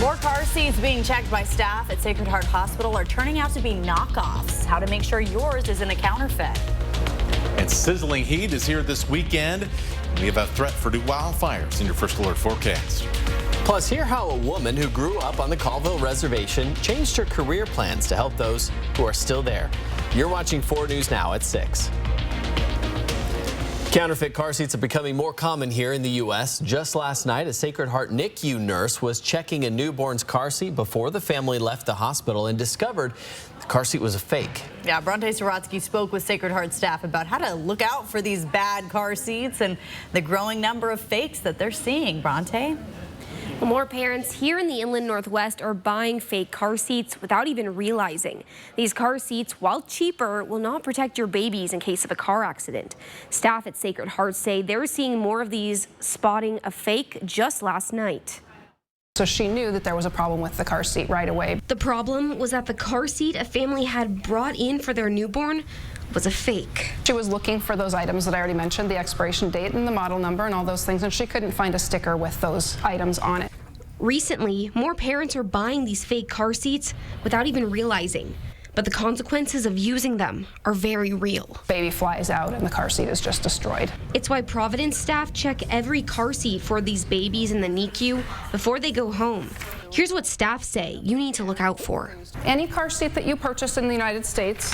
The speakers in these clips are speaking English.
More car seats being checked by staff at Sacred Heart Hospital are turning out to be knockoffs. How to make sure yours isn't a counterfeit. And sizzling heat is here this weekend. We have a threat for new wildfires in your first alert forecast. Plus, hear how a woman who grew up on the Colville Reservation changed her career plans to help those who are still there. You're watching 4 News Now at 6. Counterfeit car seats are becoming more common here in the U.S. Just last night, a Sacred Heart NICU nurse was checking a newborn's car seat before the family left the hospital and discovered the car seat was a fake. Yeah, Bronte Sorotsky spoke with Sacred Heart staff about how to look out for these bad car seats and the growing number of fakes that they're seeing. Bronte? More parents here in the Inland Northwest are buying fake car seats without even realizing. These car seats, while cheaper, will not protect your babies in case of a car accident. Staff at Sacred Heart say they're seeing more of these, spotting a fake just last night. So she knew that there was a problem with the car seat right away. The problem was that the car seat a family had brought in for their newborn was a fake. She was looking for those items that I already mentioned, the expiration date and the model number and all those things, and she couldn't find a sticker with those items on it. Recently, more parents are buying these fake car seats without even realizing. But the consequences of using them are very real. Baby flies out and the car seat is just destroyed. It's why Providence staff check every car seat for these babies in the NICU before they go home. Here's what staff say you need to look out for. Any car seat that you purchase in the United States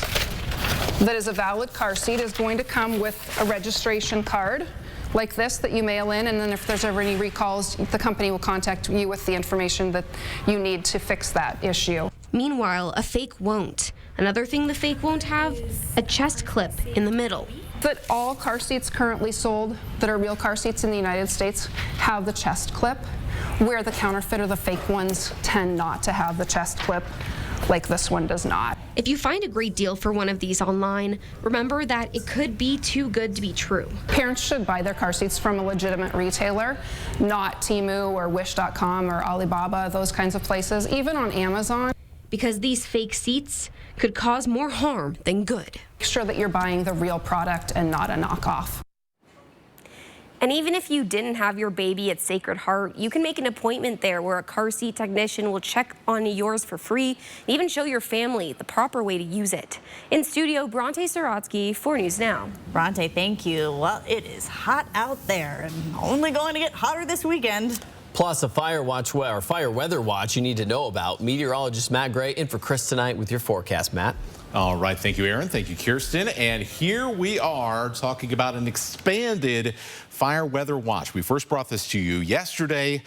that is a valid car seat is going to come with a registration card like this that you mail in, and then if there's ever any recalls, the company will contact you with the information that you need to fix that issue. Meanwhile, a fake won't. Another thing the fake won't have, a chest clip in the middle. That all car seats currently sold that are real car seats in the United States have the chest clip, where the counterfeit or the fake ones tend not to have the chest clip, like this one does not. If you find a great deal for one of these online, remember that it could be too good to be true. Parents should buy their car seats from a legitimate retailer, not Temu or Wish.com or Alibaba, those kinds of places, even on Amazon. Because these fake seats could cause more harm than good. Make sure that you're buying the real product and not a knockoff. And even if you didn't have your baby at Sacred Heart, you can make an appointment there where a car seat technician will check on yours for free and even show your family the proper way to use it. In studio, Bronte Sorotsky, 4 News Now. Bronte, thank you. Well, it is hot out there and only going to get hotter this weekend. Plus, a fire weather watch you need to know about. Meteorologist Matt Gray in for Chris tonight with your forecast, Matt. All right. Thank you, Aaron. Thank you, Kirsten. And here we are talking about an expanded fire weather watch. We first brought this to you yesterday.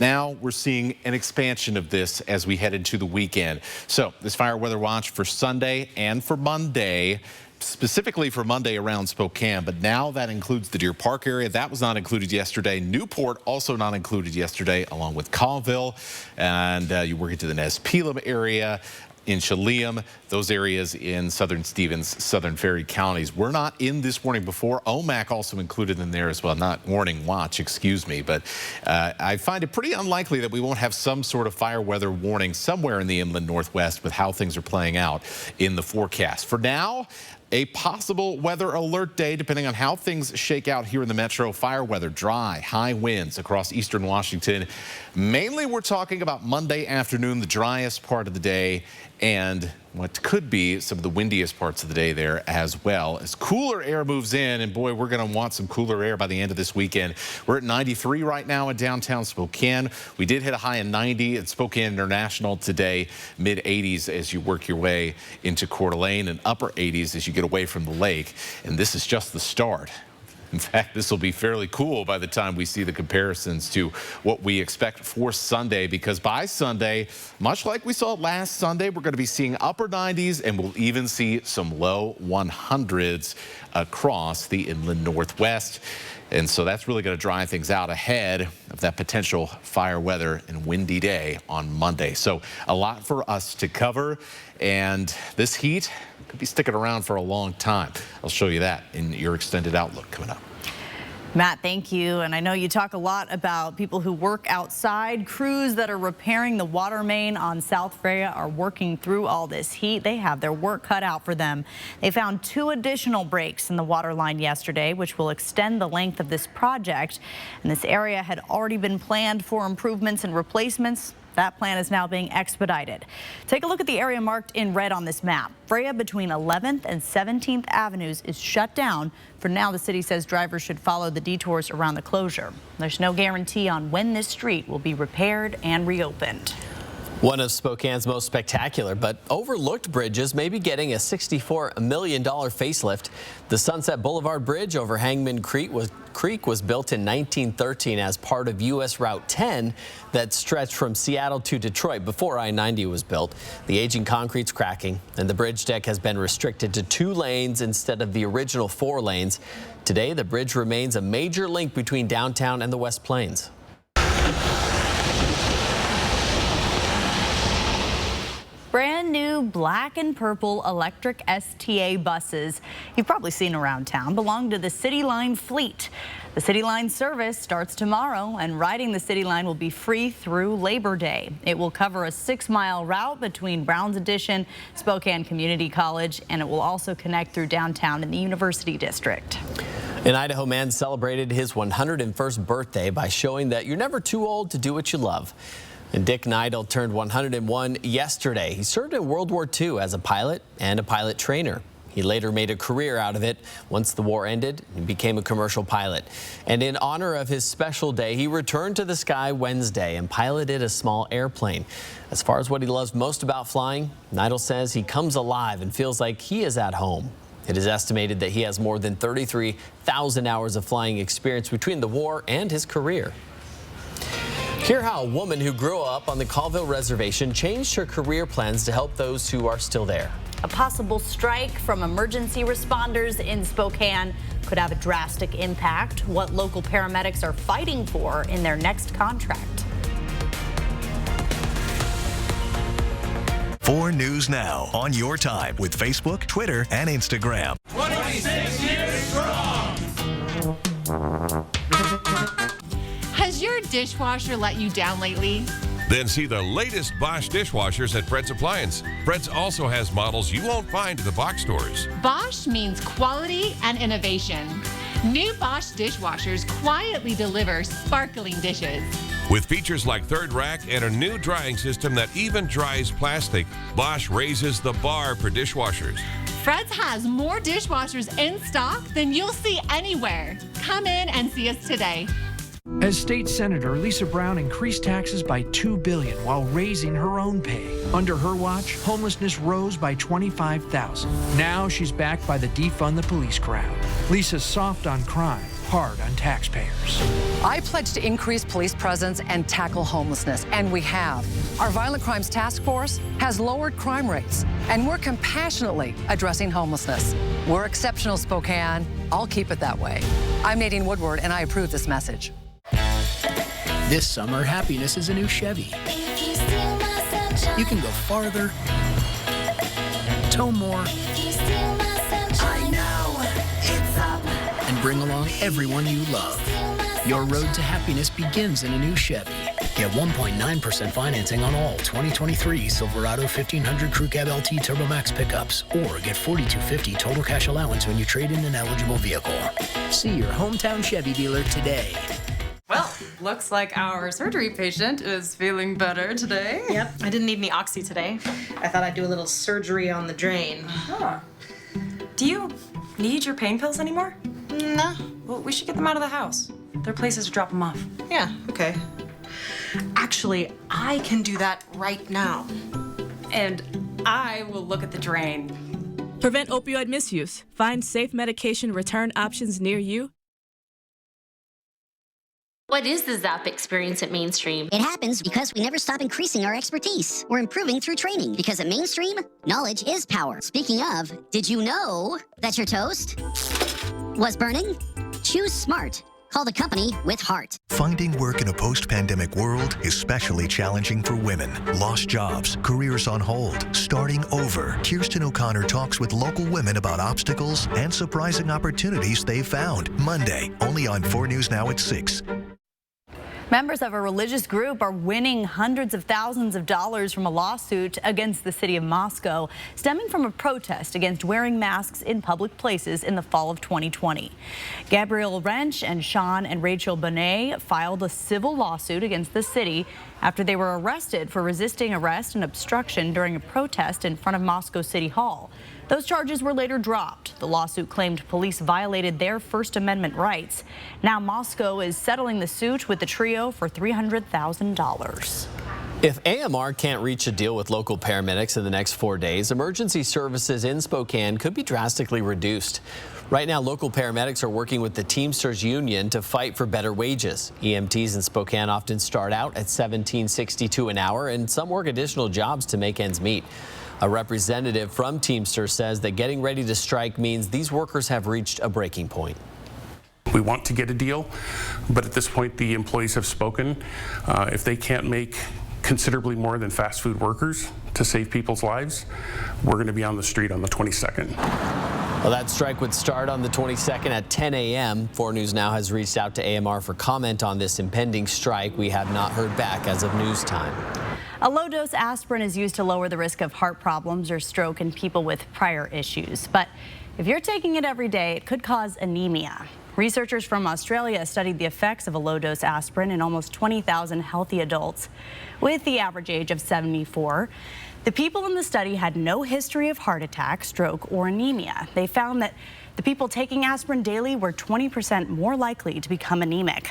Now we're seeing an expansion of this as we head into the weekend. So this fire weather watch for Sunday and for Monday, specifically for Monday around Spokane, but now that includes the Deer Park area. That was not included yesterday. Newport also not included yesterday, along with Colville, and you work into the Nez Pelham area, in Chelan, those areas in southern Stevens, southern Ferry counties. We're not in this warning before. OMAC also included in there as well, not warning watch, excuse me, but I find it pretty unlikely that we won't have some sort of fire weather warning somewhere in the Inland Northwest with how things are playing out in the forecast. For now, a possible weather alert day, depending on how things shake out here in the metro. Fire weather, dry, high winds across eastern Washington. Mainly, we're talking about Monday afternoon, the driest part of the day, and what could be some of the windiest parts of the day there as well. As cooler air moves in, and boy, we're going to want some cooler air by the end of this weekend. We're at 93 right now in downtown Spokane. We did hit a high of 90 at Spokane International today, mid-80s as you work your way into Coeur d'Alene, and upper 80s as you get away from the lake. And this is just the start. In fact, this will be fairly cool by the time we see the comparisons to what we expect for Sunday, because by Sunday, much like we saw last Sunday, we're going to be seeing upper 90s, and we'll even see some low 100s across the Inland Northwest. And so that's really going to dry things out ahead of that potential fire weather and windy day on Monday. So a lot for us to cover, and this heat could be sticking around for a long time. I'll show you that in your extended outlook coming up. Matt, thank you. And I know you talk a lot about people who work outside. Crews that are repairing the water main on South Freya are working through all this heat. They have their work cut out for them. They found 2 additional breaks in the water line yesterday, which will extend the length of this project. And this area had already been planned for improvements and replacements. That plan is now being expedited. Take a look at the area marked in red on this map. Freya between 11th and 17th Avenues is shut down. For now, the city says drivers should follow the detours around the closure. There's no guarantee on when this street will be repaired and reopened. One of Spokane's most spectacular but overlooked bridges may be getting a $64 million facelift. The Sunset Boulevard Bridge over Hangman Creek was built in 1913 as part of U.S. Route 10 that stretched from Seattle to Detroit before I-90 was built. The aging concrete's cracking, and the bridge deck has been restricted to 2 lanes instead of the original 4 lanes. Today, the bridge remains a major link between downtown and the West Plains. Brand new black and purple electric STA buses you've probably seen around town belong to the City Line fleet. The City Line service starts tomorrow, and riding the City Line will be free through Labor Day. It will cover a 6-mile route between Browns Addition, Spokane Community College, and it will also connect through downtown in the University District. An Idaho man celebrated his 101st birthday by showing that you're never too old to do what you love. And Dick Neidel turned 101 yesterday. He served in World War II as a pilot and a pilot trainer. He later made a career out of it. Once the war ended, he became a commercial pilot. And in honor of his special day, he returned to the sky Wednesday and piloted a small airplane. As far as what he loves most about flying, Neidel says he comes alive and feels like he is at home. It is estimated that he has more than 33,000 hours of flying experience between the war and his career. Hear how a woman who grew up on the Colville Reservation changed her career plans to help those who are still there. A possible strike from emergency responders in Spokane could have a drastic impact. What local paramedics are fighting for in their next contract. 4 News Now on your time with Facebook, Twitter, and Instagram. 26 years strong. Has your dishwasher let you down lately? Then see the latest Bosch dishwashers at Fred's Appliance. Fred's also has models you won't find at the box stores. Bosch means quality and innovation. New Bosch dishwashers quietly deliver sparkling dishes. With features like third rack and a new drying system that even dries plastic, Bosch raises the bar for dishwashers. Fred's has more dishwashers in stock than you'll see anywhere. Come in and see us today. As state senator, Lisa Brown increased taxes by $2 billion while raising her own pay. Under her watch, homelessness rose by 25,000. Now she's backed by the Defund the Police crowd. Lisa's soft on crime, hard on taxpayers. I pledge to increase police presence and tackle homelessness, and we have. Our Violent Crimes Task Force has lowered crime rates, and we're compassionately addressing homelessness. We're exceptional, Spokane. I'll keep it that way. I'm Nadine Woodward, and I approve this message. This summer, happiness is a new Chevy. You can go farther, tow more, I know, it's up, and bring along everyone you love. Your road to happiness begins in a new Chevy. Get 1.9% financing on all 2023 Silverado 1500 Crew Cab LT Turbo Max pickups, or get $4,250 total cash allowance when you trade in an eligible vehicle. See your hometown Chevy dealer today. Well, looks like our surgery patient is feeling better today. Yep, I didn't need any oxy today. I thought I'd do a little surgery on the drain. Huh. Do you need your pain pills anymore? No. Well, we should get them out of the house. There are places to drop them off. Yeah, okay. Actually, I can do that right now. And I will look at the drain. Prevent opioid misuse. Find safe medication return options near you. What is the ZAP experience at Mainstream? It happens because we never stop increasing our expertise. We're improving through training, because at Mainstream, knowledge is power. Speaking of, did you know that your toast was burning? Choose smart. Call the company with heart. Finding work in a post-pandemic world is especially challenging for women. Lost jobs, careers on hold, starting over. Kirsten O'Connor talks with local women about obstacles and surprising opportunities they've found. Monday, only on 4 News Now at 6. Members of a religious group are winning hundreds of thousands of dollars from a lawsuit against the city of Moscow, stemming from a protest against wearing masks in public places in the fall of 2020. Gabriel Wrench and Sean and Rachel Bonet filed a civil lawsuit against the city. after they were arrested for resisting arrest and obstruction during a protest in front of Moscow City Hall. Those charges were later dropped. The lawsuit claimed police violated their First Amendment rights. Now Moscow is settling the suit with the trio for $300,000. If AMR can't reach a deal with local paramedics in the next 4 days, emergency services in Spokane could be drastically reduced. Right now, local paramedics are working with the Teamsters Union to fight for better wages. EMTs in Spokane often start out at $17.62 an hour, and some work additional jobs to make ends meet. A representative from Teamsters says that getting ready to strike means these workers have reached a breaking point. We want to get a deal, but at this point, the employees have spoken. If they can't make considerably more than fast food workers to save people's lives, we're going to be on the street on the 22nd. Well, that strike would start on the 22nd at 10 a.m. 4 News Now has reached out to AMR for comment on this impending strike. We have not heard back as of news time. A low-dose aspirin is used to lower the risk of heart problems or stroke in people with prior issues. But if you're taking it every day, it could cause anemia. Researchers from Australia studied the effects of a low-dose aspirin in almost 20,000 healthy adults with the average age of 74. The people in the study had no history of heart attack, stroke, or anemia. They found that the people taking aspirin daily were 20% more likely to become anemic.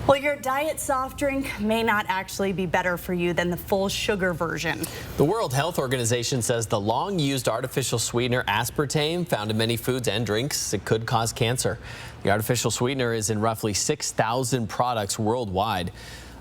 Well, your diet soft drink may not actually be better for you than the full sugar version. The World Health Organization says the long-used artificial sweetener aspartame found in many foods and drinks, it could cause cancer. The artificial sweetener is in roughly 6,000 products worldwide.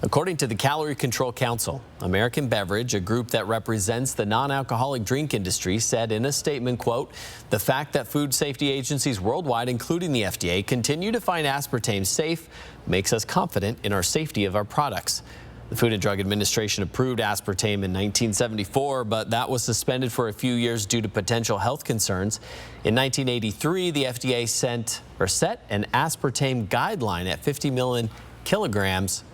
According to the Calorie Control Council, American Beverage, a group that represents the non-alcoholic drink industry, said in a statement, quote, "The fact that food safety agencies worldwide, including the FDA, continue to find aspartame safe makes us confident in our safety of our products." The Food and Drug Administration approved aspartame in 1974, but that was suspended for a few years due to potential health concerns. In 1983, the FDA set an aspartame guideline at 50 milligrams,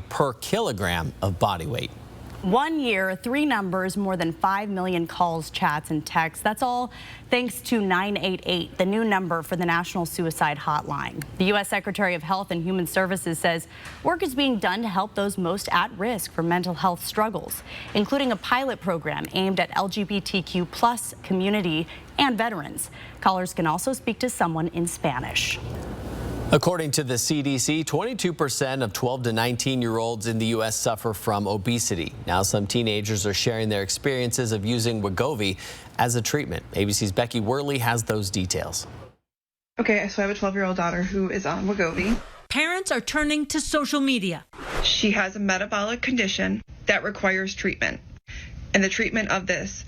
per kilogram of body weight. 1 year, 3 numbers, more than 5 million calls, chats, and texts. That's all thanks to 988, the new number for the National Suicide Hotline. The U.S. Secretary of Health and Human Services says work is being done to help those most at risk for mental health struggles, including a pilot program aimed at LGBTQ+ community and veterans. Callers can also speak to someone in Spanish. According to the CDC, 22% of 12 to 19-year-olds in the U.S. suffer from obesity. Now some teenagers are sharing their experiences of using Wegovy as a treatment. ABC's Becky Worley has those details. Okay, so I have a 12-year-old daughter who is on Wegovy. Parents are turning to social media. She has a metabolic condition that requires treatment. And the treatment of this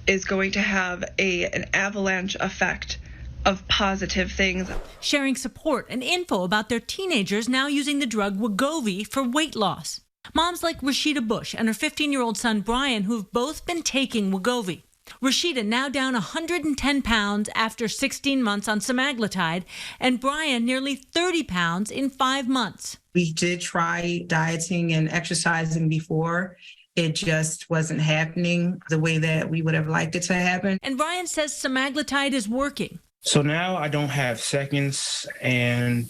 is going to have an avalanche effect of positive things. Sharing support and info about their teenagers now using the drug Wegovy for weight loss. Moms like Rashida Bush and her 15-year-old son Brian, who've both been taking Wegovy. Rashida now down 110 pounds after 16 months on semaglutide, and Brian nearly 30 pounds in 5 months. We did try dieting and exercising before. It just wasn't happening the way that we would have liked it to happen. And Brian says semaglutide is working. So now I don't have seconds and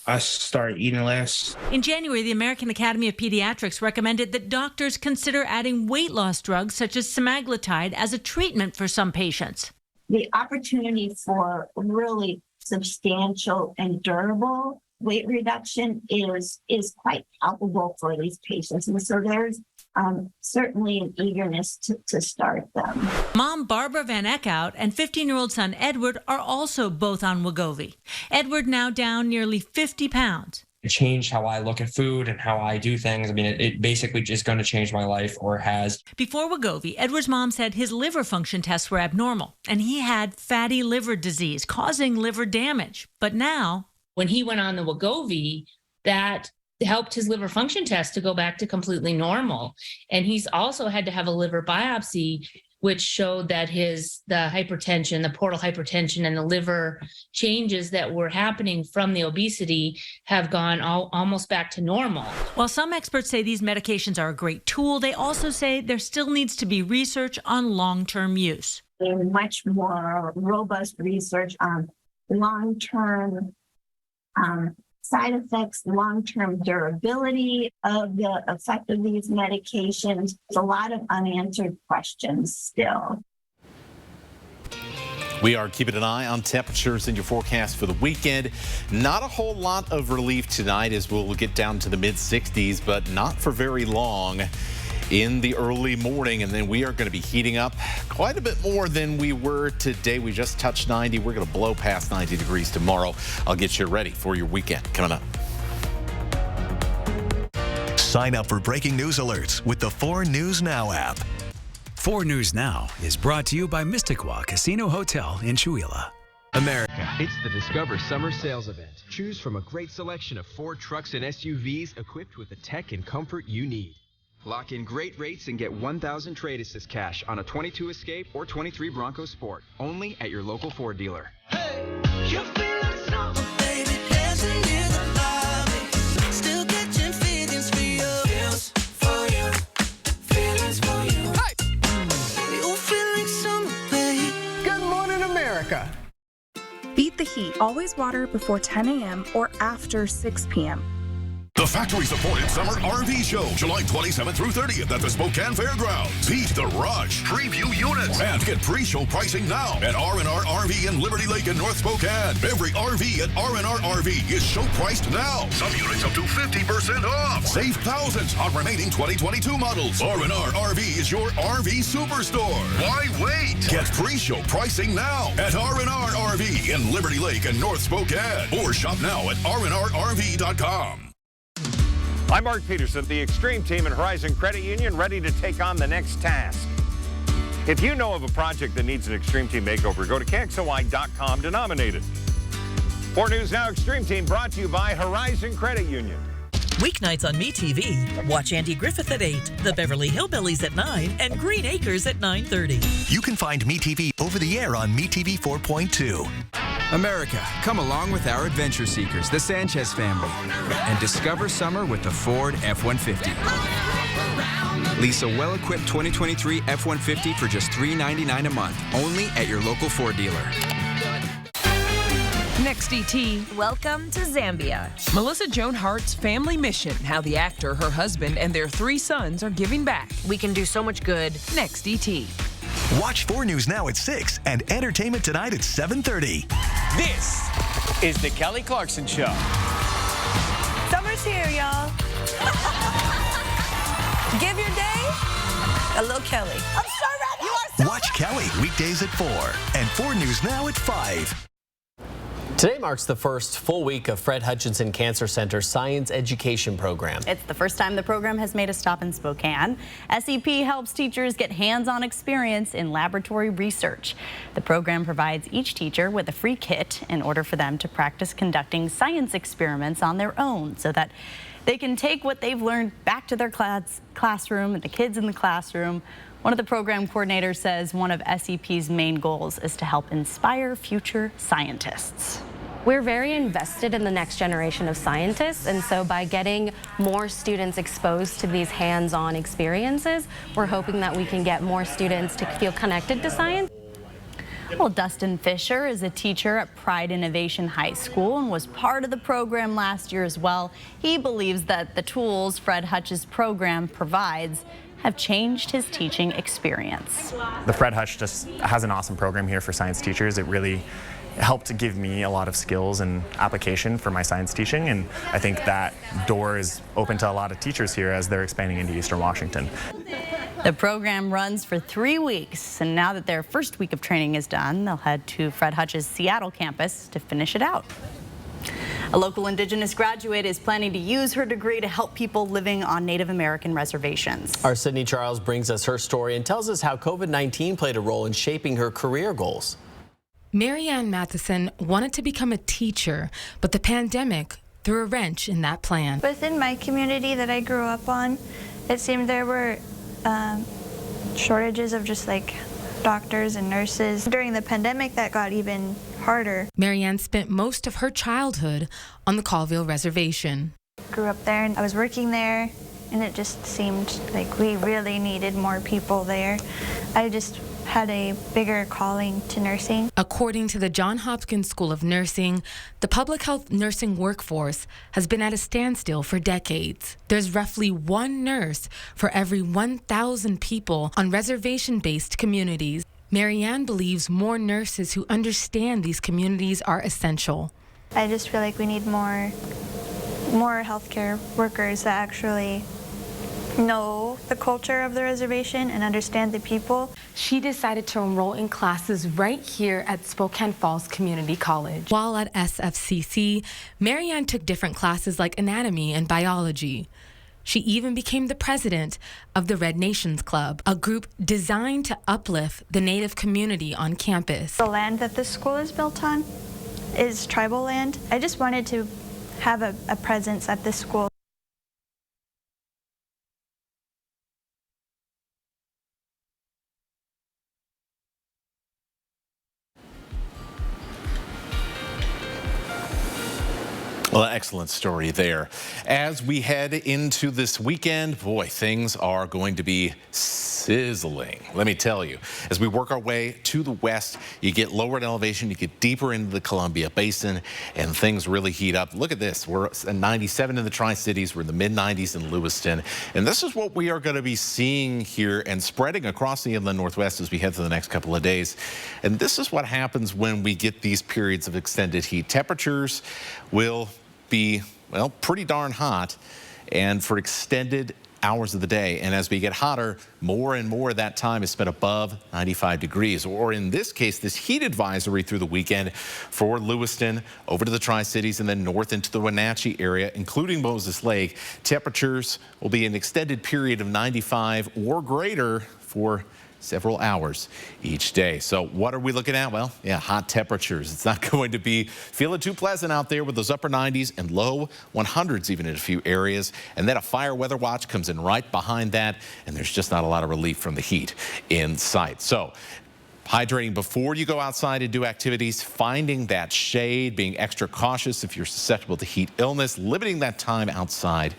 I start eating less. In January, the American Academy of Pediatrics recommended that doctors consider adding weight loss drugs such as semaglutide as a treatment for some patients. The opportunity for really substantial and durable weight reduction is quite palpable for these patients. And so there's certainly an eagerness to start them. Mom Barbara Van Eckhout and 15-year-old son Edward are also both on Wegovy. Edward now down nearly 50 pounds. It changed how I look at food and how I do things. I mean, it basically just going to change my life, or has. Before Wegovy, Edward's mom said his liver function tests were abnormal and he had fatty liver disease causing liver damage. But now, when he went on the Wegovy, that helped his liver function test to go back to completely normal. And he's also had to have a liver biopsy, which showed that the hypertension, the portal hypertension, and the liver changes that were happening from the obesity have gone almost back to normal. While some experts say these medications are a great tool, they also say there still needs to be research on long-term use. And much more robust research on long-term side effects, long-term durability of the effect of these medications. There's a lot of unanswered questions still. We are keeping an eye on temperatures in your forecast for the weekend. Not a whole lot of relief tonight as we'll get down to the mid-60s, but not for very long in the early morning. And then we are going to be heating up quite a bit more than we were today. We just touched 90. We're going to blow past 90 degrees tomorrow. I'll get you ready for your weekend coming up. Sign up for breaking news alerts with the 4 News Now app. 4 News Now is brought to you by Mystiqua Casino Hotel in Chewelah. America. It's the Discover Summer Sales Event. Choose from a great selection of Ford trucks and SUVs equipped with the tech and comfort you need. Lock in great rates and get 1,000 trade assist cash on a 22 Escape or 23 Bronco Sport. Only at your local Ford dealer. Hey, you're feeling something, baby, dancing in the lobby. Still catching feelings for you. Feels for you. Feelings for you. Hey! You're feeling something, baby. Good morning, America. Beat the heat. Always water before 10 a.m. or after 6 p.m. The factory-supported Summer RV Show, July 27th through 30th at the Spokane Fairgrounds. Beat the rush. Preview units. And get pre-show pricing now at R&R RV in Liberty Lake in North Spokane. Every RV at R&R RV is show priced now. Some units up to 50% off. Save thousands on remaining 2022 models. R&R RV is your RV superstore. Why wait? Get pre-show pricing now at R&R RV in Liberty Lake and North Spokane. Or shop now at rnrrv.com. I'm Mark Peterson, the Extreme Team at Horizon Credit Union, ready to take on the next task. If you know of a project that needs an Extreme Team makeover, go to KXLY.com to nominate it. 4 News Now Extreme Team brought to you by Horizon Credit Union. Weeknights on MeTV. Watch Andy Griffith at 8, The Beverly Hillbillies at 9, and Green Acres at 9:30. You can find MeTV over the air on MeTV 4.2. America, come along with our adventure seekers, the Sanchez family, and discover summer with the Ford F-150. Lease a well-equipped 2023 F-150 for just $399 a month, only at your local Ford dealer. Next ET. Welcome to Zambia. Melissa Joan Hart's family mission, how the actor, her husband, and their 3 sons are giving back. We can do so much good. Next ET. Watch 4 News Now at 6 and Entertainment Tonight at 7:30. This is the Kelly Clarkson Show. Summer's here, y'all. Give your day a little Kelly. I'm so ready. You are so Watch Kelly weekdays at 4 and 4 News Now at 5. Today marks the first full week of Fred Hutchinson Cancer Center Science Education Program. It's the first time the program has made a stop in Spokane. SEP helps teachers get hands-on experience in laboratory research. The program provides each teacher with a free kit in order for them to practice conducting science experiments on their own so that they can take what they've learned back to their classroom and the kids in the classroom. One of the program coordinators says one of SEP's main goals is to help inspire future scientists. We're very invested in the next generation of scientists, and so by getting more students exposed to these hands-on experiences, we're hoping that we can get more students to feel connected to science. Well, Dustin Fisher is a teacher at Pride Innovation High School and was part of the program last year as well. He believes that the tools Fred Hutch's program provides have changed his teaching experience. The Fred Hutch just has an awesome program here for science teachers. It really helped to give me a lot of skills and application for my science teaching, and I think that door is open to a lot of teachers here as they're expanding into Eastern Washington. The program runs for 3 weeks, and now that their first week of training is done, they'll head to Fred Hutch's Seattle campus to finish it out. A local Indigenous graduate is planning to use her degree to help people living on Native American reservations. Our Sydney Charles brings us her story and tells us how COVID-19 played a role in shaping her career goals. Marianne Matheson wanted to become a teacher, but the pandemic threw a wrench in that plan. Within my community that I grew up on, it seemed there were shortages of just like doctors and nurses. During the pandemic, that got even harder. Marianne spent most of her childhood on the Colville Reservation. Grew up there and I was working there, and it just seemed like we really needed more people there. I just had a bigger calling to nursing. According to the Johns Hopkins School of Nursing, the public health nursing workforce has been at a standstill for decades. There's roughly one nurse for every 1,000 people on reservation-based communities. Marianne believes more nurses who understand these communities are essential. I just feel like we need more healthcare workers that actually know the culture of the reservation and understand the people. She decided to enroll in classes right here at Spokane Falls Community College. While at SFCC, Marianne took different classes like anatomy and biology. She even became the president of the Red Nations Club, a group designed to uplift the Native community on campus. The land that this school is built on is tribal land. I just wanted to have a presence at this school. Well, excellent story there. As we head into this weekend, boy, things are going to be sizzling. Let me tell you, as we work our way to the west, you get lower in elevation, you get deeper into the Columbia Basin, and things really heat up. Look at this. We're at 97 in the Tri-Cities. We're in the mid-90s in Lewiston. And this is what we are going to be seeing here and spreading across the inland Northwest as we head to the next couple of days. And this is what happens when we get these periods of extended heat. Temperatures will be, well, pretty darn hot and for extended hours of the day. And as we get hotter, more and more of that time is spent above 95 degrees. Or in this case, this heat advisory through the weekend for Lewiston, over to the Tri-Cities, and then north into the Wenatchee area, including Moses Lake. Temperatures will be an extended period of 95 or greater for several hours each day. So what are we looking at? Well, yeah, hot temperatures. It's not going to be feeling too pleasant out there with those upper 90s and low 100s even in a few areas. And then a fire weather watch comes in right behind that, and there's just not a lot of relief from the heat in sight. So hydrating before you go outside and do activities, finding that shade, being extra cautious if you're susceptible to heat illness, limiting that time outside,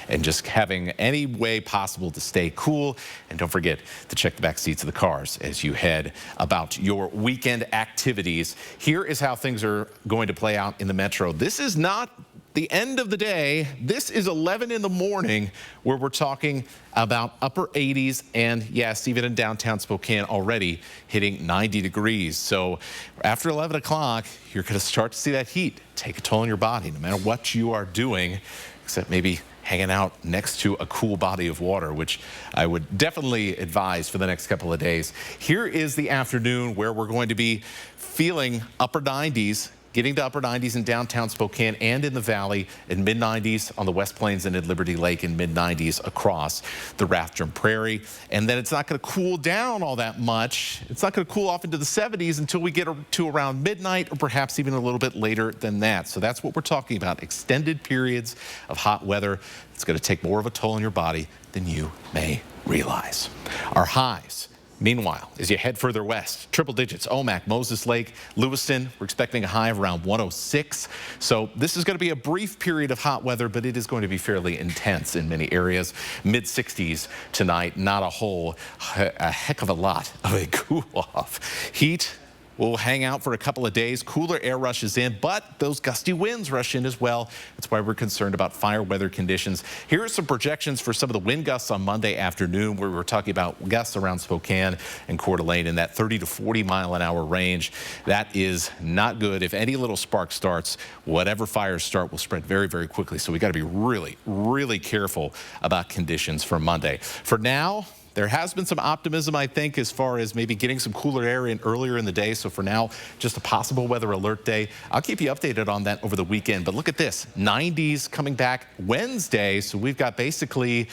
and just having any way possible to stay cool. And don't forget to check the back seats of the cars as you head about your weekend activities. Here is how things are going to play out in the metro. This is not the end of the day. This is 11 in the morning where we're talking about upper 80s and yes, even in downtown Spokane already hitting 90 degrees. So after 11 o'clock, you're going to start to see that heat take a toll on your body, no matter what you are doing, except maybe hanging out next to a cool body of water, which I would definitely advise for the next couple of days. Here is the afternoon where we're going to be feeling upper 90s, getting to upper 90s in downtown Spokane and in the valley, and mid-90s on the West Plains and at Liberty Lake, and mid-90s across the Rathdrum Prairie. And then it's not going to cool down all that much. It's not going to cool off into the 70s until we get to around midnight or perhaps even a little bit later than that. So that's what we're talking about, extended periods of hot weather. It's going to take more of a toll on your body than you may realize. Our highs, meanwhile, as you head further west, triple digits, Omak, Moses Lake, Lewiston, we're expecting a high of around 106. So this is going to be a brief period of hot weather, but it is going to be fairly intense in many areas. Mid 60s tonight, not a heck of a lot of a cool off. Heat will hang out for a couple of days. Cooler air rushes in, but those gusty winds rush in as well. That's why we're concerned about fire weather conditions. Here are some projections for some of the wind gusts on Monday afternoon, where we're talking about gusts around Spokane and Coeur d'Alene in that 30 to 40 mile an hour range. That is not good. If any little spark starts, whatever fires start will spread very, very quickly. So we got to be really, really careful about conditions for Monday. For now, there has been some optimism, I think, as far as maybe getting some cooler air in earlier in the day. So for now, just a possible weather alert day. I'll keep you updated on that over the weekend. But look at this, 90s coming back Wednesday. So we've got basically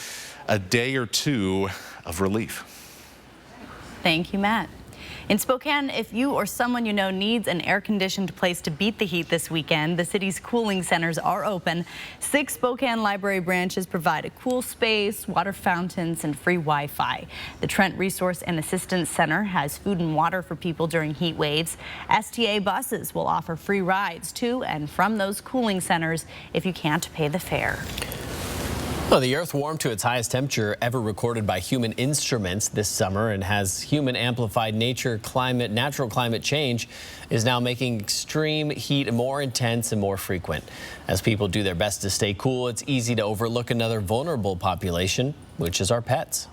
a day or two of relief. Thank you, Matt. In Spokane, if you or someone you know needs an air-conditioned place to beat the heat this weekend, the city's cooling centers are open. 6 Spokane Library branches provide a cool space, water fountains, and free Wi-Fi. The Trent Resource and Assistance Center has food and water for people during heat waves. STA buses will offer free rides to and from those cooling centers if you can't pay the fare. Well, the Earth warmed to its highest temperature ever recorded by human instruments this summer, and has human amplified natural climate change is now making extreme heat more intense and more frequent. As people do their best to stay cool, it's easy to overlook another vulnerable population, which is our pets.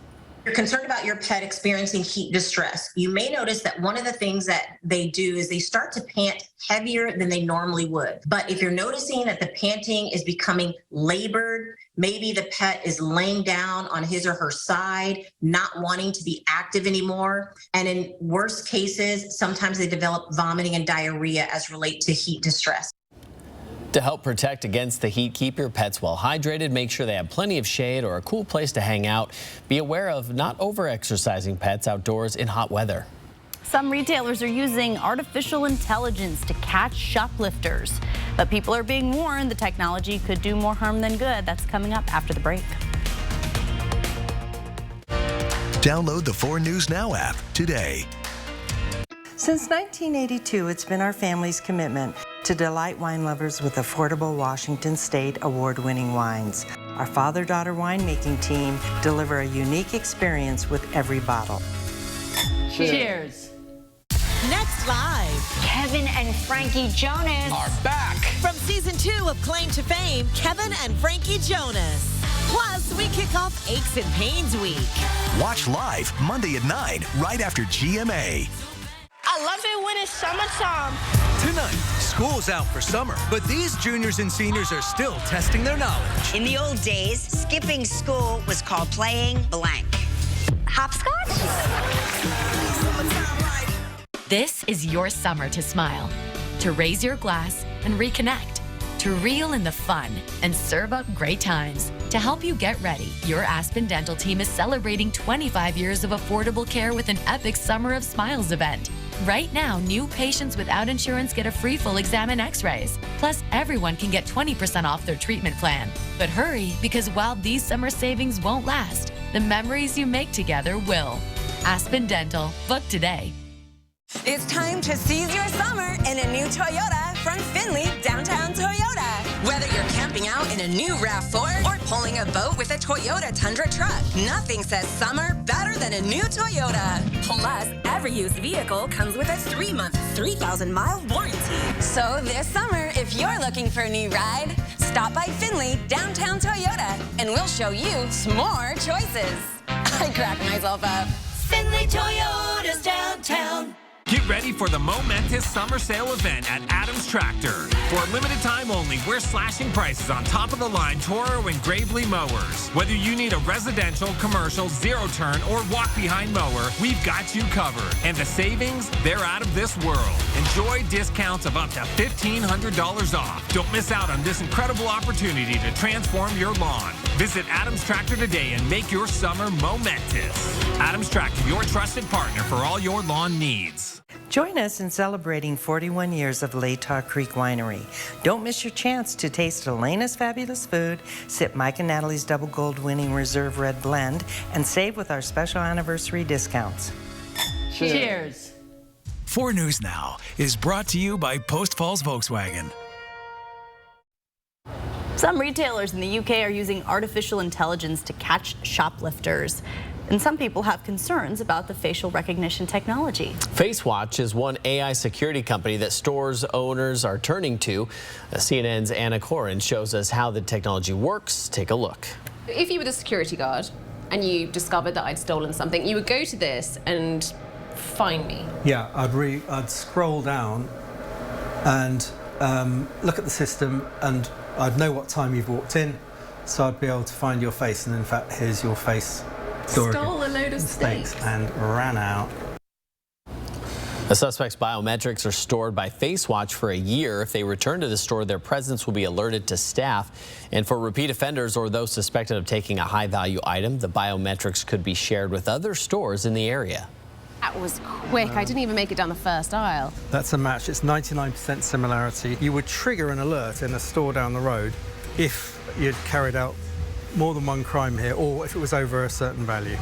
You're concerned about your pet experiencing heat distress. You may notice that one of the things that they do is they start to pant heavier than they normally would. But if you're noticing that the panting is becoming labored, maybe the pet is laying down on his or her side, not wanting to be active anymore. And in worst cases, sometimes they develop vomiting and diarrhea as relate to heat distress. To help protect against the heat, keep your pets well hydrated, make sure they have plenty of shade or a cool place to hang out. Be aware of not over-exercising pets outdoors in hot weather. Some retailers are using artificial intelligence to catch shoplifters, but people are being warned the technology could do more harm than good. That's coming up after the break. Download the 4 News Now app today. Since 1982, it's been our family's commitment to delight wine lovers with affordable Washington State award-winning wines. Our father-daughter winemaking team deliver a unique experience with every bottle. Cheers. Next live, Kevin and Frankie Jonas are back. From season 2 of Claim to Fame, Kevin and Frankie Jonas. Plus, we kick off Aches and Pains Week. Watch live Monday at 9, right after GMA. I love it when it's summertime. Tonight, school's out for summer, but these juniors and seniors are still testing their knowledge. In the old days, skipping school was called playing blank. Hopscotch? This is your summer to smile, to raise your glass and reconnect, to reel in the fun and serve up great times. To help you get ready, your Aspen Dental team is celebrating 25 years of affordable care with an epic Summer of Smiles event. Right now, new patients without insurance get a free full exam and x-rays. Plus, everyone can get 20% off their treatment plan. But hurry, because while these summer savings won't last, the memories you make together will. Aspen Dental. Book today. It's time to seize your summer in a new Toyota from Findlay Downtown Toyota. Whether you're camping out in a new RAV4 or pulling a boat with a Toyota Tundra truck, nothing says summer better than a new Toyota. Plus, every used vehicle comes with a 3-month, 3,000-mile warranty. So this summer, if you're looking for a new ride, stop by Findlay Downtown Toyota and we'll show you some more choices. I crack myself up. Findlay Toyota's downtown. Get ready for the momentous summer sale event at Adams Tractor. For a limited time only, we're slashing prices on top-of-the-line Toro and Gravely mowers. Whether you need a residential, commercial, zero-turn, or walk-behind mower, we've got you covered. And the savings, they're out of this world. Enjoy discounts of up to $1,500 off. Don't miss out on this incredible opportunity to transform your lawn. Visit Adams Tractor today and make your summer momentous. Adams Tractor, your trusted partner for all your lawn needs. Join us in celebrating 41 years of Latah Creek Winery. Don't miss your chance to taste Elena's fabulous food, sip Mike and Natalie's Double Gold winning Reserve Red Blend, and save with our special anniversary discounts. Cheers. 4 News Now is brought to you by Post Falls Volkswagen. Some retailers in the UK are using artificial intelligence to catch shoplifters. And some people have concerns about the facial recognition technology. FaceWatch is one AI security company that stores owners are turning to. CNN's Anna Corin shows us how the technology works. Take a look. If you were the security guard and you discovered that I'd stolen something, you would go to this and find me. Yeah, I'd scroll down and look at the system, and I'd know what time you've walked in, so I'd be able to find your face, and in fact, here's your face. Stole a load of steaks and ran out. The suspect's biometrics are stored by FaceWatch for a year. If they return to the store, their presence will be alerted to staff. And for repeat offenders or those suspected of taking a high-value item, the biometrics could be shared with other stores in the area. That was quick. I didn't even make it down the first aisle. That's a match. It's 99% similarity. You would trigger an alert in a store down the road if you'd carried out more than one crime here, or if it was over a certain value.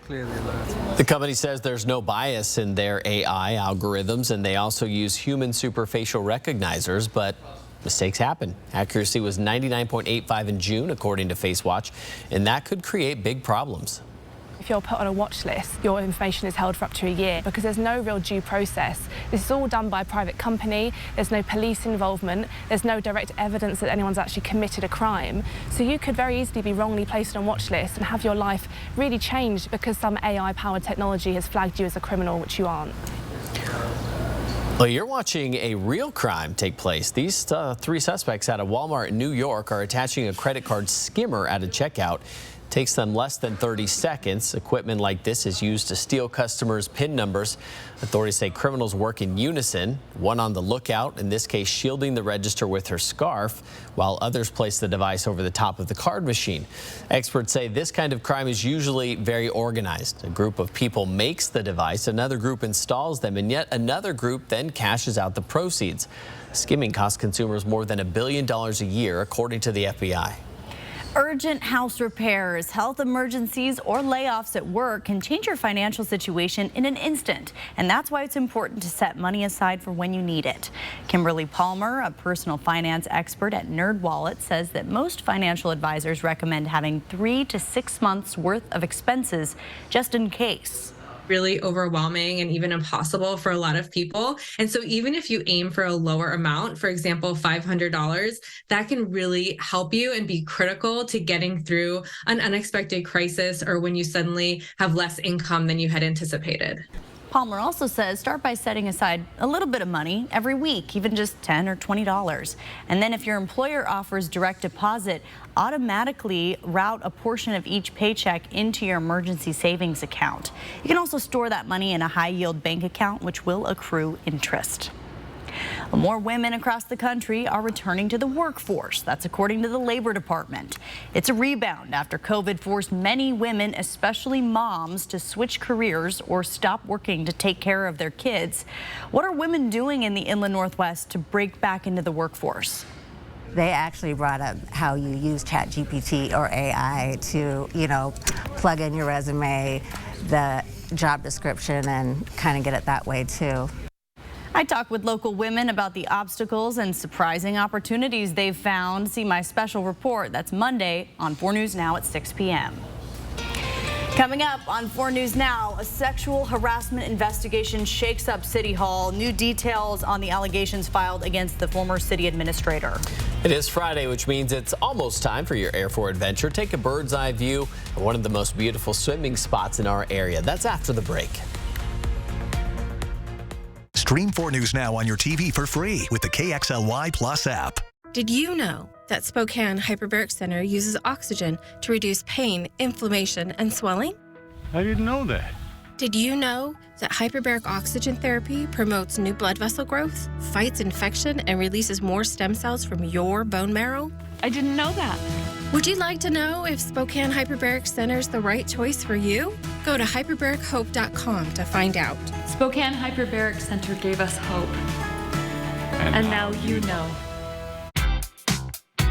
Clear the alert. The company says there's no bias in their AI algorithms, and they also use human superfacial recognizers, but Mistakes happen. Accuracy was 99.85 in June, according to FaceWatch, and that could create big problems. If you're put on a watch list, your information is held for up to a year because there's no real due process. This is all done by a private company. There's no police involvement. There's no direct evidence that anyone's actually committed a crime. So you could very easily be wrongly placed on a watch list and have your life really changed because some AI-powered technology has flagged you as a criminal, which you aren't. Well, you're watching a real crime take place. These three suspects at a Walmart in New York are attaching a credit card skimmer at a checkout. Takes them less than 30 seconds. Equipment like this is used to steal customers' PIN numbers. Authorities say criminals work in unison, one on the lookout, in this case shielding the register with her scarf, while others place the device over the top of the card machine. Experts say this kind of crime is usually very organized. A group of people makes the device, another group installs them, and yet another group then cashes out the proceeds. Skimming costs consumers more than $1 billion a year, according to the FBI. Urgent house repairs, health emergencies, or layoffs at work can change your financial situation in an instant. And that's why it's important to set money aside for when you need it. Kimberly Palmer, a personal finance expert at NerdWallet, says that most financial advisors recommend having 3 to 6 months worth of expenses just in case. Really overwhelming and even impossible for a lot of people. And so even if you aim for a lower amount, for example, $500, that can really help you and be critical to getting through an unexpected crisis or when you suddenly have less income than you had anticipated. Palmer also says start by setting aside a little bit of money every week, even just $10 or $20. And then if your employer offers direct deposit, automatically route a portion of each paycheck into your emergency savings account. You can also store that money in a high-yield bank account, which will accrue interest. More women across the country are returning to the workforce. That's according to the Labor Department. It's a rebound after COVID forced many women, especially moms, to switch careers or stop working to take care of their kids. What are women doing in the Inland Northwest to break back into the workforce? They actually brought up how you use ChatGPT or AI to, plug in your resume, the job description, and kind of get it that way too. I talk with local women about the obstacles and surprising opportunities they've found. See my special report. That's Monday on 4 News Now at 6 p.m. Coming up on 4 News Now, a sexual harassment investigation shakes up City Hall. New details on the allegations filed against the former city administrator. It is Friday, which means it's almost time for your Air 4 adventure. Take a bird's eye view of one of the most beautiful swimming spots in our area. That's after the break. Stream 4 News Now on your TV for free with the KXLY Plus app. Did you know that Spokane Hyperbaric Center uses oxygen to reduce pain, inflammation, and swelling? I didn't know that. Did you know that hyperbaric oxygen therapy promotes new blood vessel growth, fights infection, and releases more stem cells from your bone marrow? I didn't know that. Would you like to know if Spokane Hyperbaric Center is the right choice for you? Go to hyperbarichope.com to find out. Spokane Hyperbaric Center gave us hope. And now you know.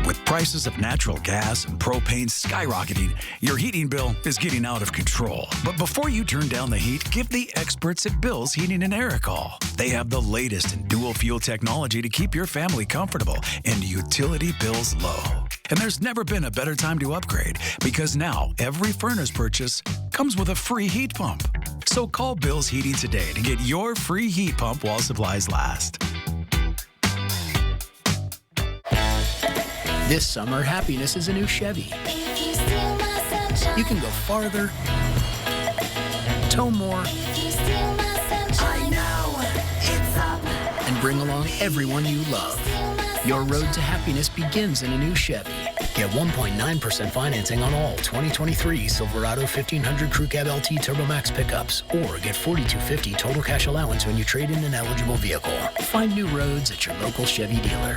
With prices of natural gas and propane skyrocketing, your heating bill is getting out of control. But before you turn down the heat, give the experts at Bill's Heating and Air a call. They have the latest in dual fuel technology to keep your family comfortable and utility bills low. And there's never been a better time to upgrade because now every furnace purchase comes with a free heat pump. So call Bill's Heating today to get your free heat pump while supplies last. This summer, happiness is a new Chevy. You can go farther, tow more, and bring along everyone you love. Your road to happiness begins in a new Chevy. Get 1.9% financing on all 2023 Silverado 1500 Crew Cab LT Turbo Max pickups, or get $4,250 total cash allowance when you trade in an eligible vehicle. Find new roads at your local Chevy dealer.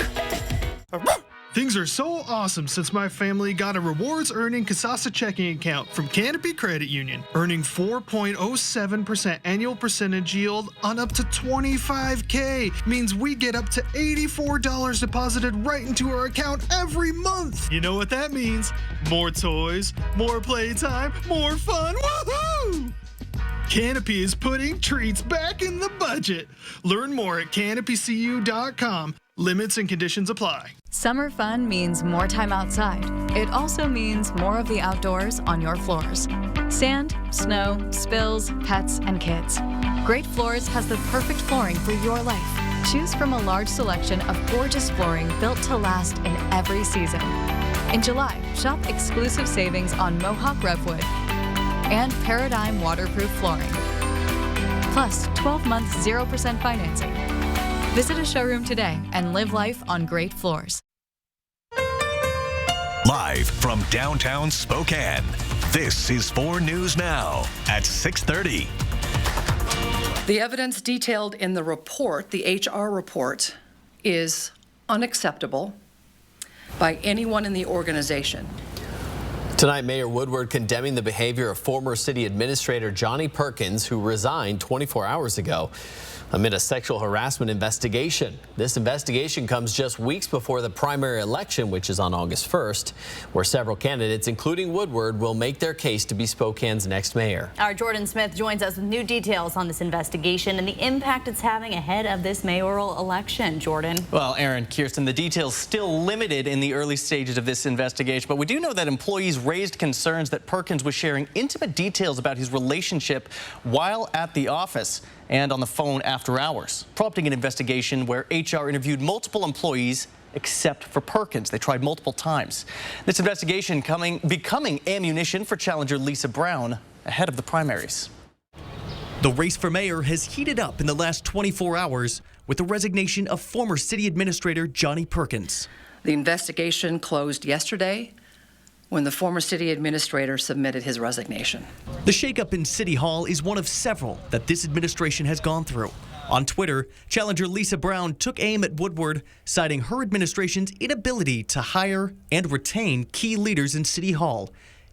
Things are so awesome since my family got a rewards-earning Kasasa checking account from Canopy Credit Union, earning 4.07% annual percentage yield on up to $25K. Means we get up to $84 deposited right into our account every month. You know what that means? More toys, more playtime, more fun. Woohoo! Canopy is putting treats back in the budget. Learn more at canopycu.com. Limits and conditions apply. Summer fun means more time outside. It also means more of the outdoors on your floors. Sand, snow, spills, pets, and kids. Great Floors has the perfect flooring for your life. Choose from a large selection of gorgeous flooring built to last in every season. In July, shop exclusive savings on Mohawk Redwood and Paradigm waterproof flooring. Plus 12 months 0% financing. Visit a showroom today and live life on Great Floors. Live from downtown Spokane, this is 4 News Now at 6:30. The evidence detailed in the report, the HR report, is unacceptable by anyone in the organization. Tonight, Mayor Woodward condemning the behavior of former city administrator Johnny Perkins, who resigned 24 hours ago amid a sexual harassment investigation. This investigation comes just weeks before the primary election, which is on August 1st, where several candidates, including Woodward, will make their case to be Spokane's next mayor. Our Jordan Smith joins us with new details on this investigation and the impact it's having ahead of this mayoral election. Jordan. Well, Aaron, Kirsten, the details still limited in the early stages of this investigation, but we do know that employees raised concerns that Perkins was sharing intimate details about his relationship while at the office and on the phone after hours, prompting an investigation where HR interviewed multiple employees except for Perkins. They tried multiple times. This investigation becoming ammunition for challenger Lisa Brown ahead of the primaries. The race for mayor has heated up in the last 24 hours with the resignation of former city administrator Johnny Perkins. The investigation closed yesterday when the former city administrator submitted his resignation. The shakeup in City Hall is one of several that this administration has gone through. On Twitter, challenger Lisa Brown took aim at Woodward, citing her administration's inability to hire and retain key leaders in City Hall,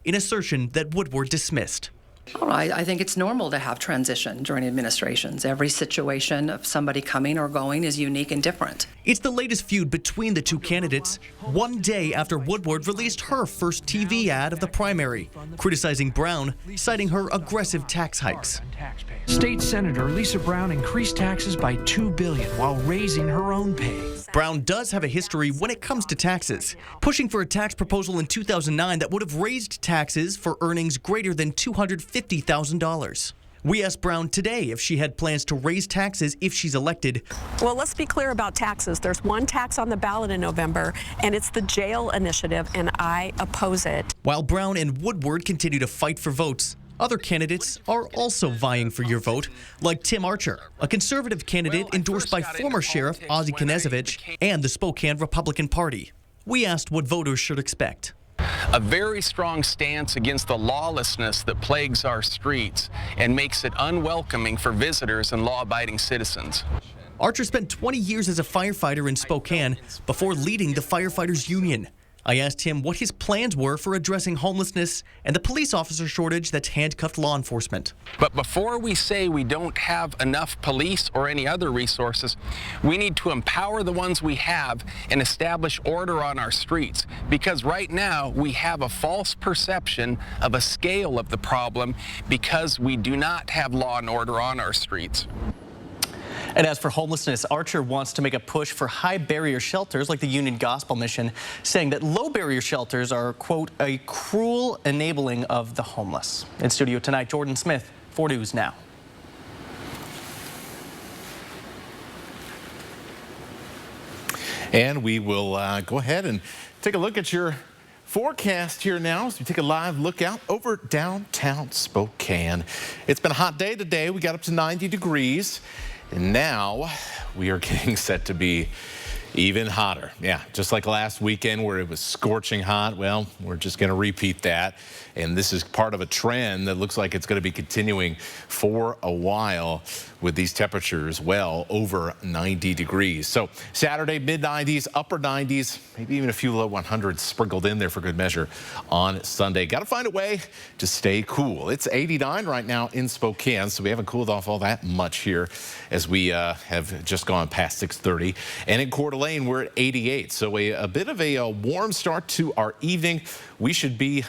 an assertion that Woodward dismissed. All right, I think it's normal to have transition during administrations. Every situation of somebody coming or going is unique and different. It's the latest feud between the two candidates, one day after Woodward released her first TV ad of the primary, criticizing Brown, citing her aggressive tax hikes. State Senator Lisa Brown increased taxes by $2 billion while raising her own pay. Brown does have a history when it comes to taxes, pushing for a tax proposal in 2009 that would have raised taxes for earnings greater than $250,000. We asked Brown today if she had plans to raise taxes if she's elected. Well, let's be clear about taxes. There's one tax on the ballot in November, and it's the jail initiative, and I oppose it. While Brown and Woodward continue to fight for votes, other candidates are also vying for your vote, like Tim Archer, a conservative candidate endorsed by former Sheriff Ozzie Knezevich and the Spokane Republican Party. We asked what voters should expect. A very strong stance against the lawlessness that plagues our streets and makes it unwelcoming for visitors and law-abiding citizens. Archer spent 20 years as a firefighter in Spokane before leading the Firefighters Union. I asked him what his plans were for addressing homelessness and the police officer shortage that's handcuffed law enforcement. But before we say we don't have enough police or any other resources, we need to empower the ones we have and establish order on our streets. Because right now we have a false perception of a scale of the problem because we do not have law and order on our streets. And as for homelessness, Archer wants to make a push for high barrier shelters like the Union Gospel Mission, saying that low barrier shelters are, quote, a cruel enabling of the homeless. In studio tonight, Jordan Smith, 4 News Now. And we will go ahead and take a look at your forecast here now as we take a live look out over downtown Spokane. It's been a hot day today. We got up to 90 degrees. And now we are getting set to be even hotter. Yeah, just like last weekend where it was scorching hot. Well, we're just going to repeat that. And this is part of a trend that looks like it's going to be continuing for a while with these temperatures well over 90 degrees. So Saturday, mid-90s, upper 90s, maybe even a few low 100s sprinkled in there for good measure on Sunday. Got to find a way to stay cool. It's 89 right now in Spokane, so we haven't cooled off all that much here as we have just gone past 6:30. And in Coeur d'Alene, we're at 88, so a bit of a warm start to our evening. We should be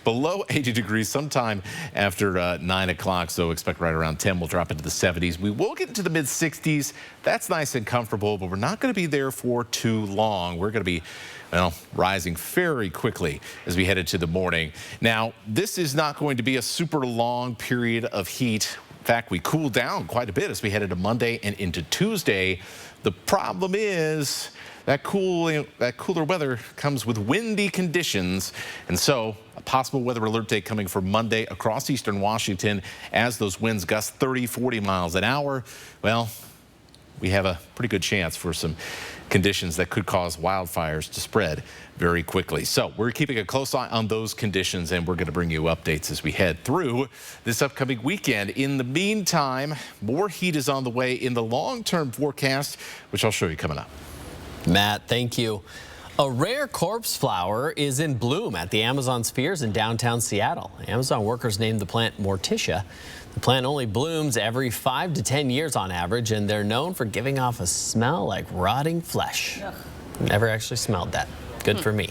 below 80 degrees sometime after 9 o'clock. So expect right around 10. We'll drop into the 70s. We will get into the mid-60s. That's nice and comfortable, but we're not going to be there for too long. We're going to be, well, rising very quickly as we head into the morning. Now, this is not going to be a super long period of heat. In fact, we cool down quite a bit as we head into Monday and into Tuesday. The problem is that cooler weather comes with windy conditions, and so a possible weather alert day coming for Monday across eastern Washington as those winds gust 30, 40 miles an hour. Well, we have a pretty good chance for some conditions that could cause wildfires to spread very quickly. So we're keeping a close eye on those conditions, and we're going to bring you updates as we head through this upcoming weekend. In the meantime, more heat is on the way in the long-term forecast, which I'll show you coming up. Matt, thank you. A rare corpse flower is in bloom at the Amazon Spheres in downtown Seattle. Amazon workers named the plant Morticia. The plant only blooms every 5 to 10 years on average, and they're known for giving off a smell like rotting flesh. Ugh. Never actually smelled that. Good for me.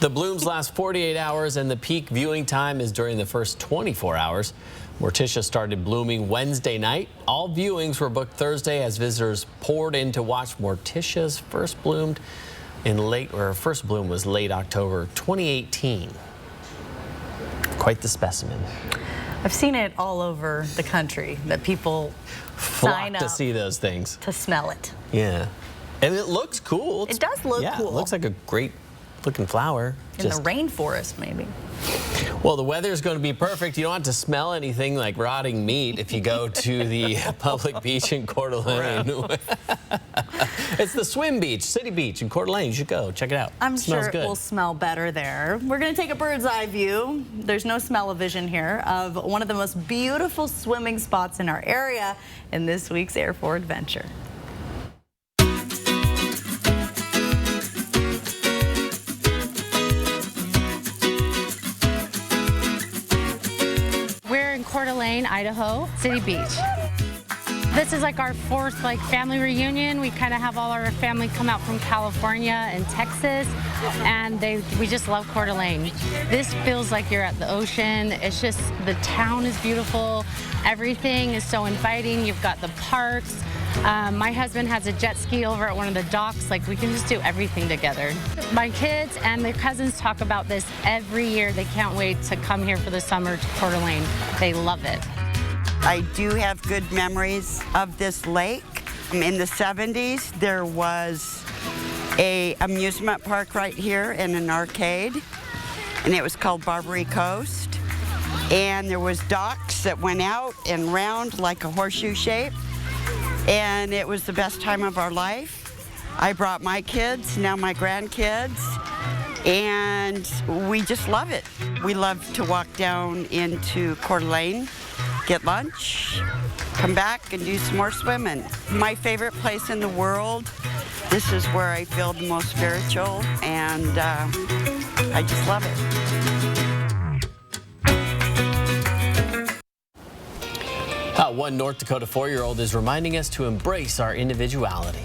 The blooms last 48 hours, and the peak viewing time is during the first 24 hours. Morticia started blooming Wednesday night. All viewings were booked Thursday as visitors poured in to watch Morticia's first bloom was late October 2018. Quite the specimen. I've seen it all over the country that people sign up to see those things. To smell it. Yeah. And it looks cool. It does look cool. It looks like a great looking flower. In the rainforest, maybe. Well, the weather is going to be perfect. You don't have to smell anything like rotting meat if you go to the public beach in Coeur d'Alene. It's the Swim Beach, City Beach in Coeur d'Alene. You should go. Check it out. I'm Smells sure it good. will smell better there. We're going to take a bird's eye view. There's no smell-o-vision here of one of the most beautiful swimming spots in our area in this week's Air 4 Adventure. Coeur d'Alene, Idaho, City Beach. This is like our fourth family reunion. We kind of have all our family come out from California and Texas, and we just love Coeur d'Alene. This feels like you're at the ocean. It's just, the town is beautiful. Everything is so inviting. You've got the parks. My husband has a jet ski over at one of the docks. We can just do everything together. My kids and their cousins talk about this every year. They can't wait to come here for the summer to Coeur d'Alene. They love it. I do have good memories of this lake. In the 70s, there was an amusement park right here and an arcade, and it was called Barbary Coast. And there was docks that went out and round like a horseshoe shape. And it was the best time of our life. I brought my kids, now my grandkids, and we just love it. We love to walk down into Coeur d'Alene, get lunch, come back and do some more swimming. My favorite place in the world. This is where I feel the most spiritual, and I just love it. One North Dakota 4-year-old is reminding us to embrace our individuality.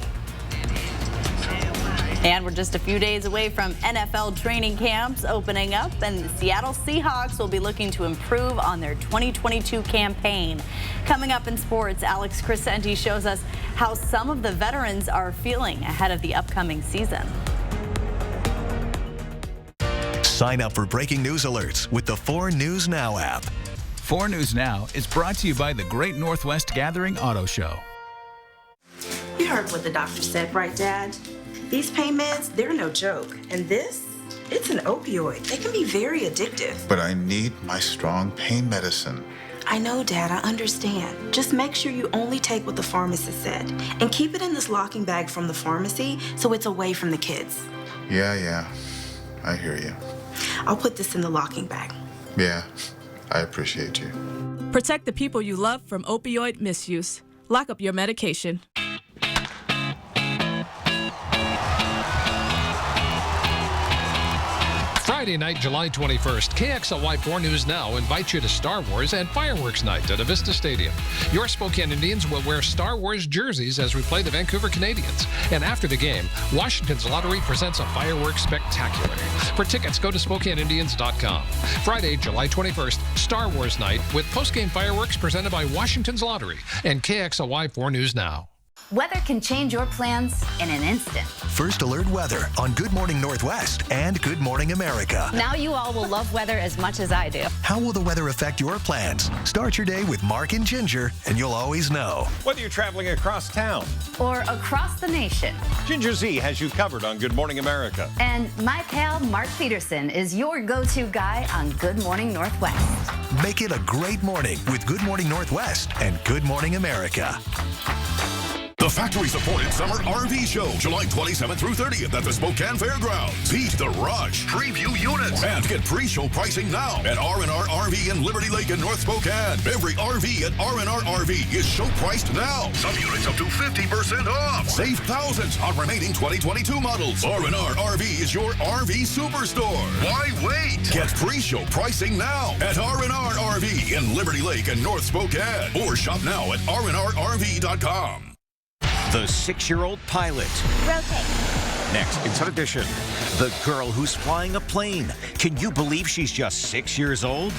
And we're just a few days away from NFL training camps opening up, and the Seattle Seahawks will be looking to improve on their 2022 campaign. Coming up in sports, Alex Crescenti shows us how some of the veterans are feeling ahead of the upcoming season. Sign up for breaking news alerts with the 4 News Now app. 4 News Now is brought to you by the Great Northwest Gathering Auto Show. You heard what the doctor said, right, Dad? These pain meds, they're no joke. And this, it's an opioid. They can be very addictive. But I need my strong pain medicine. I know, Dad, I understand. Just make sure you only take what the pharmacist said. And keep it in this locking bag from the pharmacy so it's away from the kids. Yeah, I hear you. I'll put this in the locking bag. Yeah, I appreciate you. Protect the people you love from opioid misuse. Lock up your medication. Friday Friday night, July 21st, KXLY4 News Now invites you to Star Wars and Fireworks Night at Avista Stadium. Your Spokane Indians will wear Star Wars jerseys as we play the Vancouver Canadians. And after the game, Washington's Lottery presents a fireworks spectacular. For tickets, go to SpokaneIndians.com. Friday, July 21st, Star Wars Night with post-game fireworks presented by Washington's Lottery and KXLY4 News Now. Weather can change your plans in an instant. First Alert Weather on Good Morning Northwest and Good Morning America. Now you all will love weather as much as I do. How will the weather affect your plans? Start your day with Mark and Ginger, and you'll always know. Whether you're traveling across town or across the nation, Ginger Z has you covered on Good Morning America. And my pal Mark Peterson is your go-to guy on Good Morning Northwest. Make it a great morning with Good Morning Northwest and Good Morning America. The factory-supported Summer RV Show, July 27th through 30th at the Spokane Fairgrounds. Beat the rush. Preview units. And get pre-show pricing now at R&R RV in Liberty Lake in North Spokane. Every RV at R&R RV is show priced now. Some units up to 50% off. Save thousands on remaining 2022 models. R&R RV is your RV superstore. Why wait? Get pre-show pricing now at R&R RV in Liberty Lake in North Spokane. Or shop now at rnrrv.com. The 6-year-old pilot. Rotate. Next, Inside Edition. The girl who's flying a plane. Can you believe she's just 6 years old?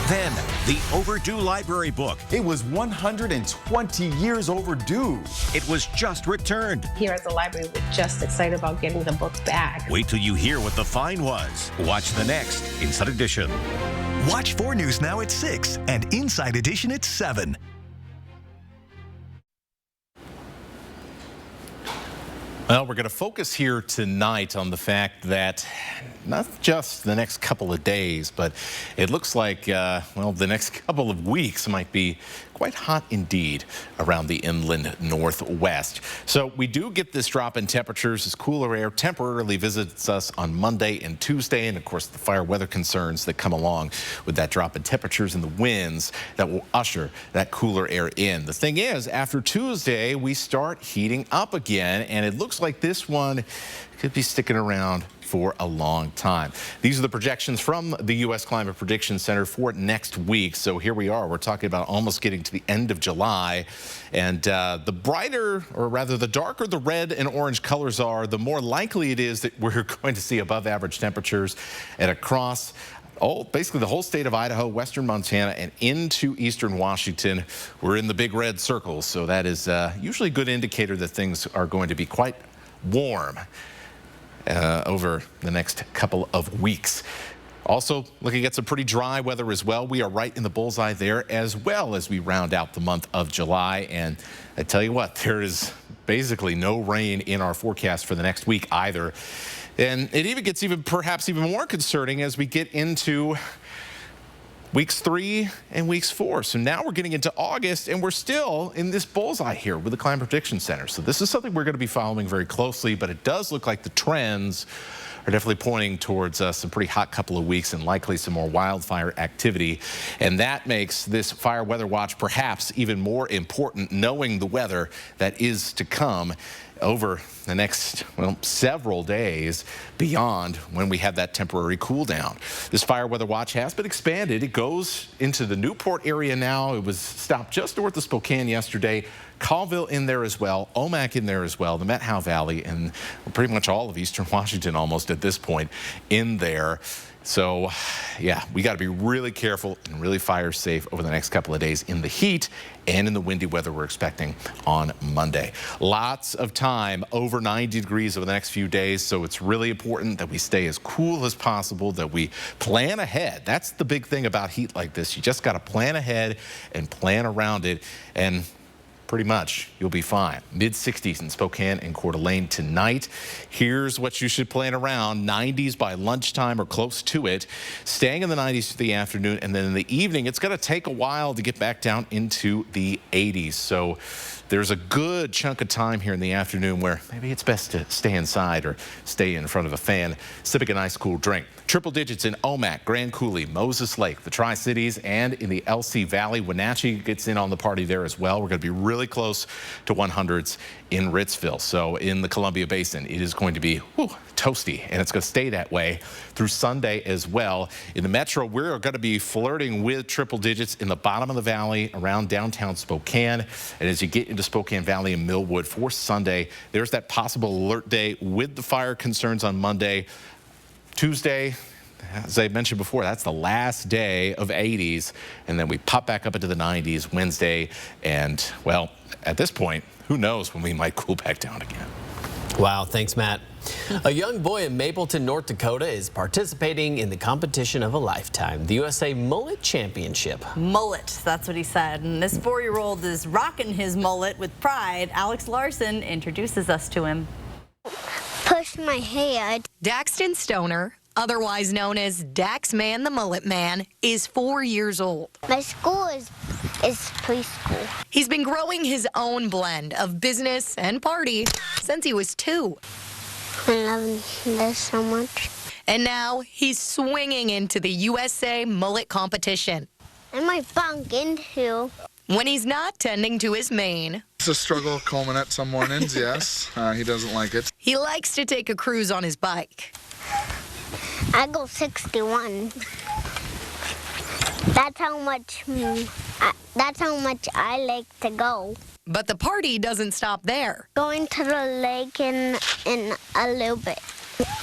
Then, the overdue library book. It was 120 years overdue. It was just returned. Here at the library, we're just excited about getting the book back. Wait till you hear what the fine was. Watch the next Inside Edition. Watch 4 News Now at 6 and Inside Edition at 7. Well, we're going to focus here tonight on the fact that not just the next couple of days, but it looks like, well, the next couple of weeks might be quite hot indeed around the inland northwest. So we do get this drop in temperatures as cooler air temporarily visits us on Monday and Tuesday, and of course the fire weather concerns that come along with that drop in temperatures and the winds that will usher that cooler air in. The thing is, after Tuesday, we start heating up again, and it looks like this one could be sticking around for a long time. These are the projections from the U.S. Climate Prediction Center for next week. So here we are. We're talking about almost getting to the end of July. And the brighter, or rather the darker the red and orange colors are, the more likely it is that we're going to see above average temperatures and across basically the whole state of Idaho, western Montana, and into eastern Washington. We're in the big red circles. So that is usually a good indicator that things are going to be quite warm over the next couple of weeks. Also looking at some pretty dry weather as well. We are right in the bullseye there as well as we round out the month of July. And I tell you what, there is basically no rain in our forecast for the next week either. And it even gets perhaps even more concerning as we get into weeks 3 and weeks 4. So now we're getting into August and we're still in this bullseye here with the Climate Prediction Center. So this is something we're going to be following very closely, but it does look like the trends are definitely pointing towards some pretty hot couple of weeks and likely some more wildfire activity. And that makes this fire weather watch perhaps even more important, knowing the weather that is to come over the next, well, several days beyond when we have that temporary cool down. This fire weather watch has been expanded. It goes into the Newport area now. It was stopped just north of Spokane yesterday. Colville in there as well, Omak in there as well, the Methow Valley, and pretty much all of eastern Washington almost at this point in there. So, yeah, we got to be really careful and really fire safe over the next couple of days in the heat and in the windy weather we're expecting on Monday. Lots of time, over 90 degrees over the next few days, so it's really important that we stay as cool as possible, that we plan ahead. That's the big thing about heat like this. You just got to plan ahead and plan around it, and pretty much you'll be fine. Mid-60s in Spokane and Coeur d'Alene tonight. Here's what you should plan around. 90s by lunchtime or close to it. Staying in the 90s for the afternoon, and then in the evening it's going to take a while to get back down into the 80s. So there's a good chunk of time here in the afternoon where maybe it's best to stay inside or stay in front of a fan, sipping a nice cool drink. Triple digits in Omak, Grand Coulee, Moses Lake, the Tri-Cities, and in the LC Valley. Wenatchee gets in on the party there as well. We're going to be really close to 100s in Ritzville. So in the Columbia Basin, it is going to be toasty, and it's going to stay that way through Sunday as well. In the metro, we're going to be flirting with triple digits in the bottom of the valley around downtown Spokane. And as you get into Spokane Valley and Millwood for Sunday, there's that possible alert day with the fire concerns on Monday. Tuesday, as I mentioned before, that's the last day of 80s, and then we pop back up into the 90s Wednesday, and, well, at this point, who knows when we might cool back down again. Wow, thanks, Matt. A young boy in Mapleton, North Dakota is participating in the competition of a lifetime, the USA Mullet Championship. Mullet, that's what he said. And this 4-year-old is rocking his mullet with pride. Alex Larson introduces us to him. Push my hair. Daxton Stoner, otherwise known as Dax Man the Mullet Man, is 4 years old. My school is preschool. He's been growing his own blend of business and party since he was 2. I love this so much. And now he's swinging into the USA Mullet Competition. I might bunk into. When he's not tending to his mane. It's a struggle combing it some mornings, yes. He doesn't like it. He likes to take a cruise on his bike. I go 61. That's how much I like to go. But the party doesn't stop there. Going to the lake in a little bit.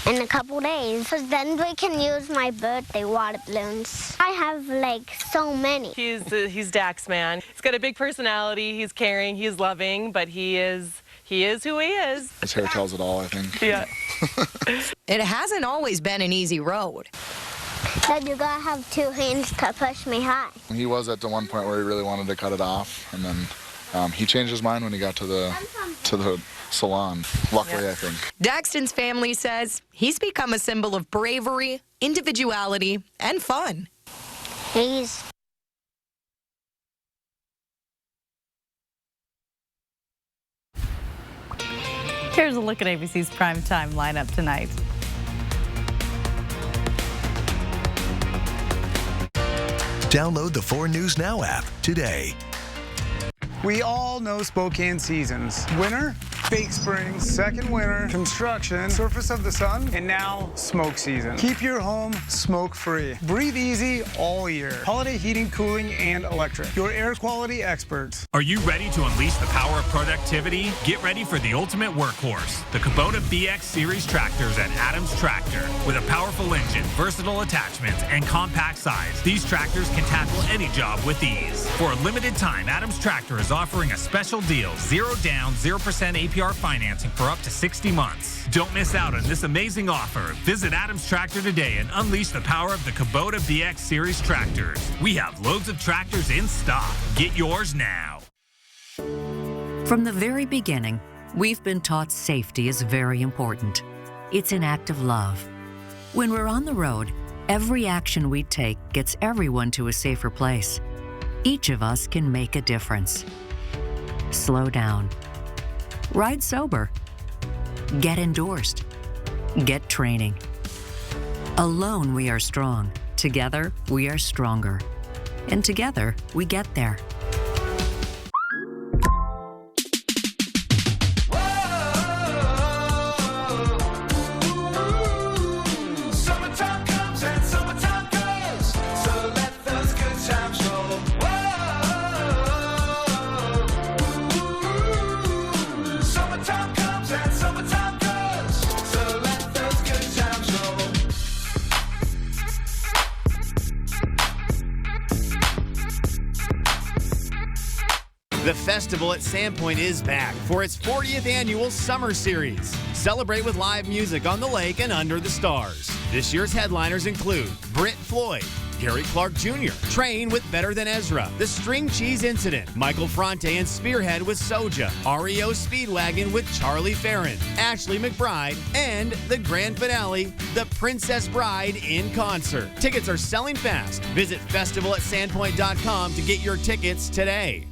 In a couple days, because then we can use my birthday water balloons. I have like so many. He's Dax Man. He's got a big personality. He's caring. He's loving, but he is who he is. His hair tells it all, I think. Yeah. It hasn't always been an easy road. Then you gotta have 2 hands to push me high. He was at the one point where he really wanted to cut it off, and then he changed his mind when he got to the salon, luckily, I think. Daxton's family says he's become a symbol of bravery, individuality, and fun. Here's a look at ABC's primetime lineup tonight. Download the 4 News Now app today. We all know Spokane seasons. Winter, fake spring, second winter, construction, surface of the sun, and now smoke season. Keep your home smoke-free. Breathe easy all year. Holiday heating, cooling, and electric. Your air quality experts. Are you ready to unleash the power of productivity? Get ready for the ultimate workhorse, the Kubota BX Series tractors at Adams Tractor. With a powerful engine, versatile attachments, and compact size, these tractors can tackle any job with ease. For a limited time, Adams Tractor is offering a special deal, 0 down, 0% APR financing for up to 60 months. Don't miss out on this amazing offer. Visit Adams Tractor today and unleash the power of the Kubota BX Series tractors. We have loads of tractors in stock. Get yours now. From the very beginning, we've been taught safety is very important. It's an act of love. When we're on the road, every action we take gets everyone to a safer place. Each of us can make a difference. Slow down. Ride sober. Get endorsed. Get training. Alone we are strong. Together we are stronger. And together we get there. The festival at Sandpoint is back for its 40th annual Summer Series. Celebrate with live music on the lake and under the stars. This year's headliners include Britt Floyd, Gary Clark Jr., Train with Better Than Ezra, The String Cheese Incident, Michael Fronte and Spearhead with Soja, REO Speedwagon with Charlie Farron, Ashley McBride, and the grand finale, The Princess Bride in concert. Tickets are selling fast. Visit festivalatsandpoint.com to get your tickets today.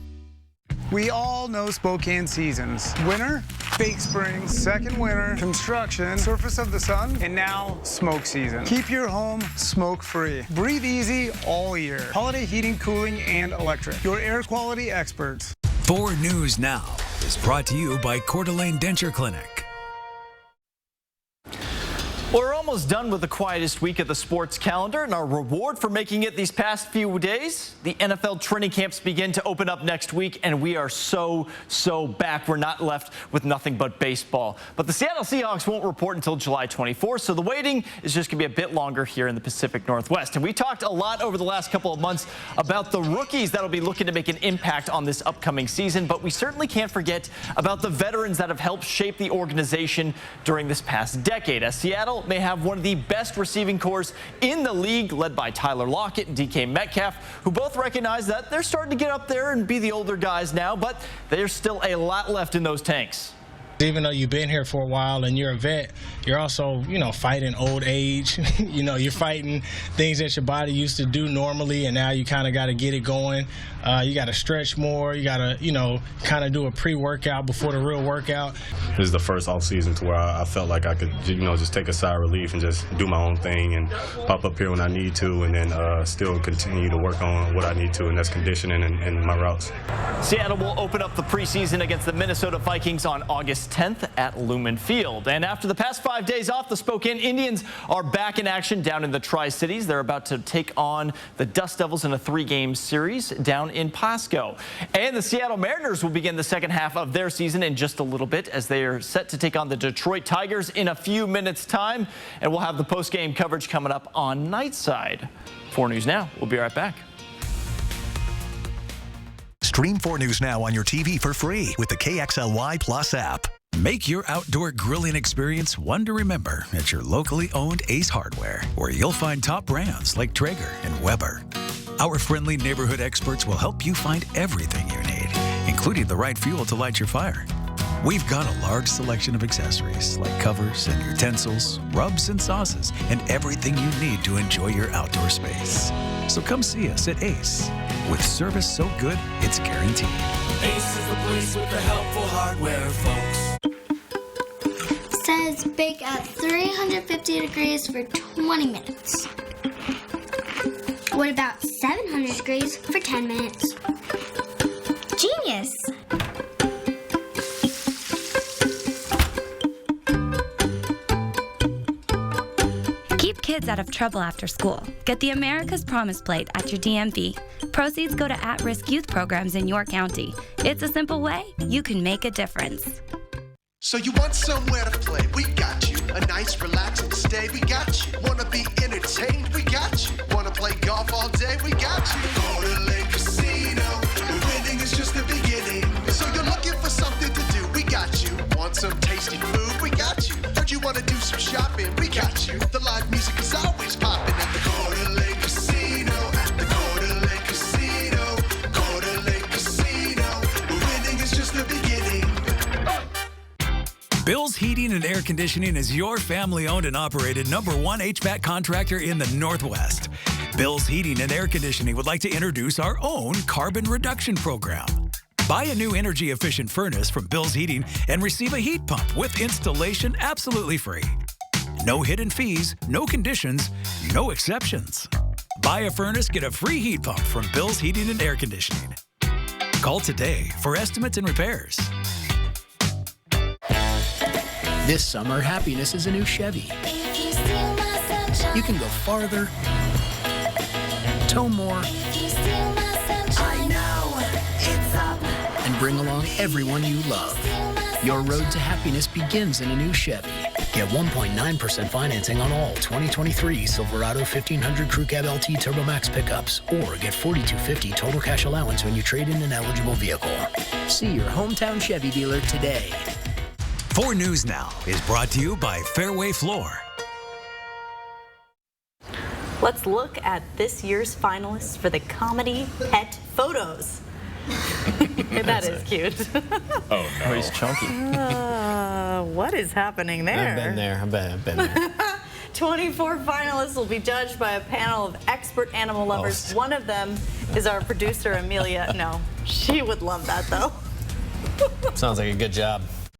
We all know Spokane seasons. Winter, fake spring, second winter, construction, surface of the sun, and now smoke season. Keep your home smoke-free. Breathe easy all year. Holiday Heating, Cooling, and Electric. Your air quality experts. 4 News Now is brought to you by Coeur d'Alene Denture Clinic. We're almost done with the quietest week of the sports calendar, and our reward for making it these past few days, the NFL training camps begin to open up next week, and we are so back. We're not left with nothing but baseball. But the Seattle Seahawks won't report until July 24th, so the waiting is just going to be a bit longer here in the Pacific Northwest. And we talked a lot over the last couple of months about the rookies that'll be looking to make an impact on this upcoming season, but we certainly can't forget about the veterans that have helped shape the organization during this past decade, as Seattle may have one of the best receiving corps in the league, led by Tyler Lockett and DK Metcalf, who both recognize that they're starting to get up there and be the older guys now, but there's still a lot left in those tanks. Even though you've been here for a while and you're a vet, you're also, fighting old age. You're fighting things that your body used to do normally, and now you kind of got to get it going. You got to stretch more. You got to, kind of do a pre-workout before the real workout. This is the first off season to where I felt like I could, just take a sigh of relief and just do my own thing and pop up here when I need to, and then still continue to work on what I need to, and that's conditioning and my routes. Seattle will open up the preseason against the Minnesota Vikings on August 10th at Lumen Field. And after the past 5 days off, the Spokane Indians are back in action down in the Tri-Cities. They're about to take on the Dust Devils in a 3-game series down in Pasco. And the Seattle Mariners will begin the second half of their season in just a little bit, as they are set to take on the Detroit Tigers in a few minutes' time. And we'll have the post-game coverage coming up on Nightside. 4 News Now. We'll be right back. Stream 4 News Now on your TV for free with the KXLY Plus app. Make your outdoor grilling experience one to remember at your locally owned Ace Hardware, where you'll find top brands like Traeger and Weber. Our friendly neighborhood experts will help you find everything you need, including the right fuel to light your fire. We've got a large selection of accessories like covers and utensils, rubs and sauces, and everything you need to enjoy your outdoor space. So come see us at Ace. With service so good, it's guaranteed. Ace is the place with the helpful hardware, folks. Says bake at 350 degrees for 20 minutes. What about 700 degrees for 10 minutes? Genius! Keep kids out of trouble after school. Get the America's Promise Plate at your DMV. Proceeds go to at-risk youth programs in your county. It's a simple way you can make a difference. So you want somewhere to play? We got you. A nice relaxing stay? We got you. Wanna be entertained? We got you. Wanna play golf all day? We got you. Coeur d'Alene Casino. Winning is just the beginning. So you're looking for something to do? We got you. Want some tasty food? We got you. Heard you wanna do some shopping? We got you. The live music is always popping at the Coeur d'Alene Casino. At the Coeur d'Alene Casino. Coeur d'Alene Casino. Winning is just the beginning. Bill's Heating and Air Conditioning is your family-owned and operated #1 HVAC contractor in the Northwest. Bill's Heating and Air Conditioning would like to introduce our own carbon reduction program. Buy a new energy-efficient furnace from Bill's Heating and receive a heat pump with installation absolutely free. No hidden fees, no conditions, no exceptions. Buy a furnace, get a free heat pump from Bill's Heating and Air Conditioning. Call today for estimates and repairs. This summer, happiness is a new Chevy. You can go farther, tow more, I know, it's up. and bring along everyone you love. Your road to happiness begins in a new Chevy. Get 1.9% financing on all 2023 Silverado 1500 Crew Cab LT Turbo Max pickups, or get $4,250 total cash allowance when you trade in an eligible vehicle. See your hometown Chevy dealer today. 4 News Now is brought to you by Fairway Floor. Let's look at this year's finalists for the Comedy Pet Photos. That is cute. Oh, no. He's chunky. What is happening there? I've been there. I've been there. 24 finalists will be judged by a panel of expert animal lovers. One of them is our producer, Amelia. No, she would love that, though. Sounds like a good job.